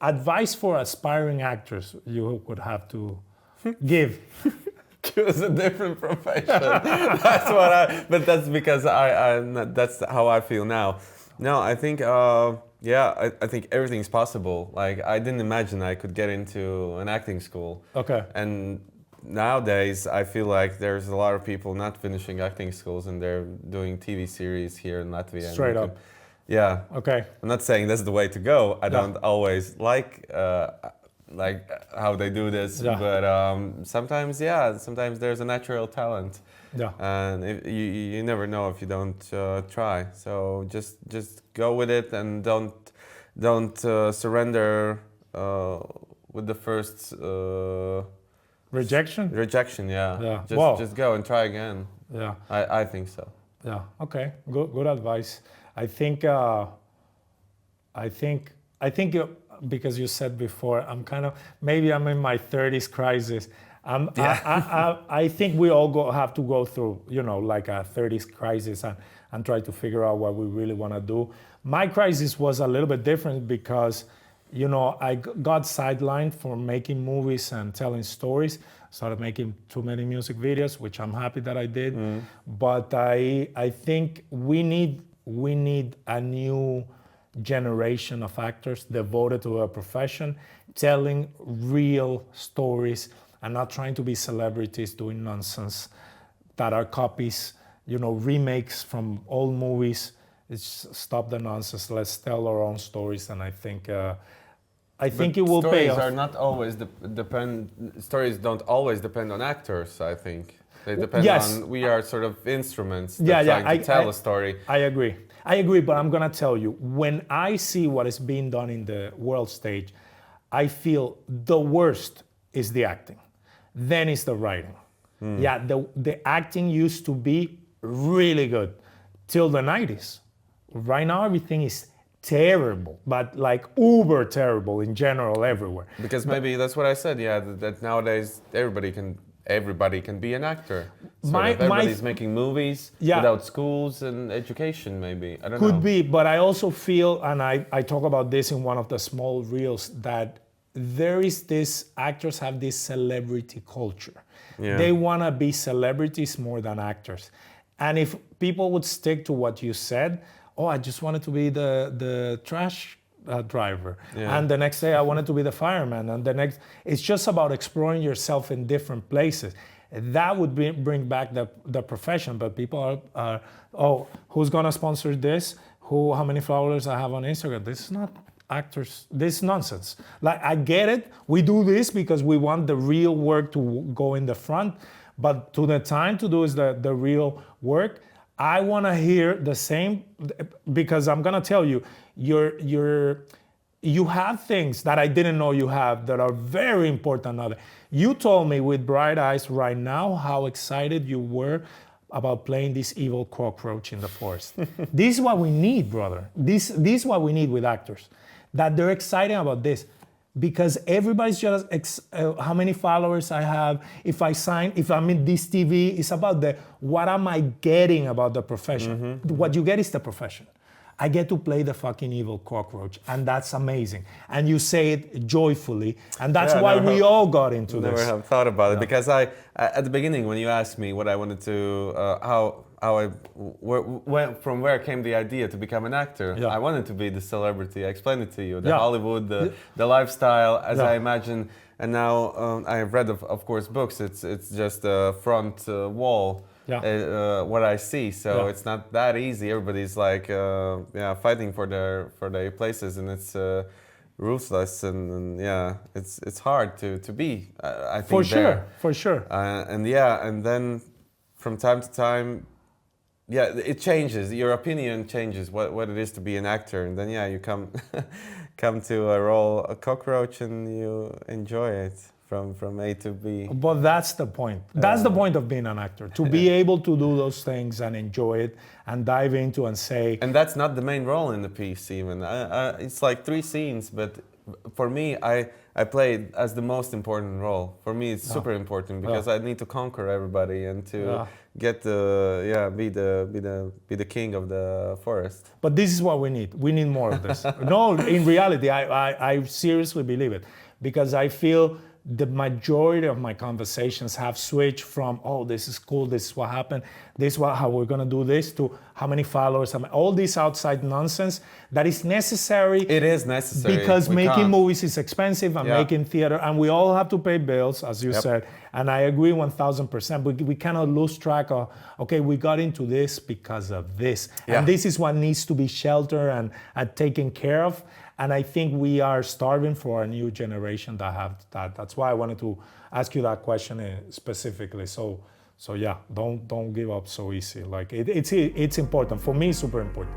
Advice for aspiring actors you would have to give. Choose a different profession. But that's because that's how I feel now. No, I think, I think everything's possible. Like, I didn't imagine I could get into an acting school. Okay. And nowadays, I feel like there's a lot of people not finishing acting schools and they're doing TV series here in Latvia. Straight up. Yeah. Okay. I'm not saying that's the way to go. I don't always like how they do this, but sometimes there's a natural talent. Yeah. And you never know if you don't try. So just go with it and don't surrender with the first rejection. Rejection, yeah. Yeah. Just go and try again. Yeah. I think so. Yeah. Okay. Good advice. I think because you said before, maybe I'm in my 30s crisis. I think we all have to go through, like a 30s crisis and try to figure out what we really want to do. My crisis was a little bit different because, I got sidelined from making movies and telling stories. Started making too many music videos, which I'm happy that I did. But I think we need a new generation of actors devoted to a profession, telling real stories and not trying to be celebrities doing nonsense that are copies, remakes from old movies. It's stop the nonsense. Let's tell our own stories, and I think it will pay off. Stories are not always stories don't always depend on actors. I think. They depend on, we are sort of instruments that trying to tell a story. I agree, but I'm gonna tell you, when I see what is being done in the world stage, I feel the worst is the acting. Then is the writing. Yeah, the acting used to be really good till the 90s. Right now, everything is terrible, but like uber terrible in general everywhere. Because maybe that's what I said, that nowadays everybody can be an actor. Everybody's making movies without schools and education, maybe. I don't know. Could be, but I also feel, and I talk about this in one of the small reels, that there is actors have this celebrity culture. Yeah. They want to be celebrities more than actors. And if people would stick to what you said, I just wanted to be the trash driver. Yeah. And the next day I wanted to be the fireman. And it's just about exploring yourself in different places. That would bring back the profession. But people are who's gonna sponsor this? How many followers I have on Instagram? This is not actors. This is nonsense. Like, I get it. We do this because we want the real work to go in the front. But to the time to do is the real work. I want to hear the same, because I'm gonna tell you, you have things that I didn't know you have that are very important. You told me with Bright Eyes right now how excited you were about playing this evil cockroach in the forest. This is what we need, brother. This is what we need with actors, that they're excited about this. Because everybody's just how many followers I have, if I'm in this TV, it's about what am I getting about the profession? Mm-hmm. What you get is the profession. I get to play the fucking evil cockroach, and that's amazing. And you say it joyfully, and that's why we all got into this. Never have thought about it, because at the beginning when you asked me what I wanted to, from where came the idea to become an actor. Yeah. I wanted to be the celebrity. I explained it to you, Hollywood, the lifestyle as I imagine. And now I have read, of course, books. It's just a front wall. What I see, so it's not that easy. Everybody's like, fighting for their places, and it's ruthless, and it's hard to be. I think for sure. And then from time to time, it changes. Your opinion changes what it is to be an actor, and then you come to a cockroach, and you enjoy it. From A to B. But that's the point. That's the point of being an actor, to be able to do those things and enjoy it and dive into and say... And that's not the main role in the piece even. It's like 3 scenes, but for me, I played as the most important role. For me, it's super important because I need to conquer everybody and to get be the king of the forest. But this is what we need. We need more of this. No, in reality, I seriously believe it, because I feel the majority of my conversations have switched from, oh, this is cool, this is what happened, this is how we're gonna do this, to how many followers, all this outside nonsense that is necessary. It is necessary. Because making movies is expensive, and making theater, and we all have to pay bills, as you said, and I agree 1000%, but we cannot lose track of, okay, we got into this because of this, and this is what needs to be sheltered and taken care of. And I think we are starving for a new generation that have that. That's why I wanted to ask you that question specifically. So yeah, don't give up so easy. Like it's important for me. Super important.